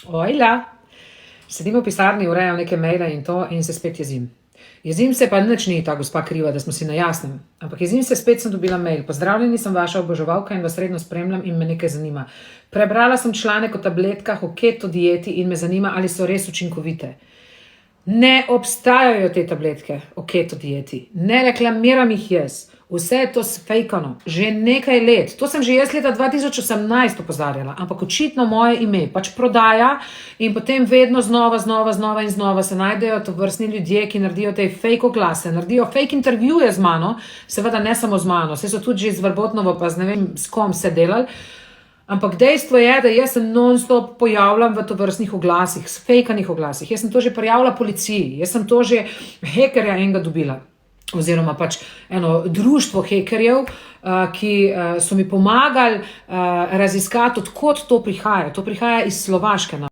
Ojla, sedim v pisarni, urejam neke maile in se spet jezim. Jezim se, pa nič ni ta gospa kriva, da smo si na jasnem. Ampak jezim se, spet sem dobila mail. Pozdravljeni, sem vaša oboževalka in vas redno spremljam in me nekaj zanima. Prebrala sem članek o tabletkah, o keto dieti in me zanima, ali so res učinkovite. Ne obstajajo te tabletke o keto dieti. Ne reklamiram jih jaz. Vse je to sfejkano. Že nekaj let. To sem že jaz leta 2018 opozarjala. Ampak očitno moje ime pač prodaja in potem vedno znova se najdejo tovrstni ljudje, ki naredijo te fake oglase, naredijo fake intervjuje z mano, seveda ne samo z mano, se so tudi že z Vrbotnovo, pa z ne vem s kom se delali. Ampak dejstvo je, da jaz se non-stop pojavljam v tovrstnih oglasih, s fejkanih oglasih. Jaz sem to že prijavila policiji, jaz sem to že hekerja enega dobila. Oziroma pač eno društvo hekerjev, ki so mi pomagali raziskati, odkot to prihaja. To prihaja iz Slovaške.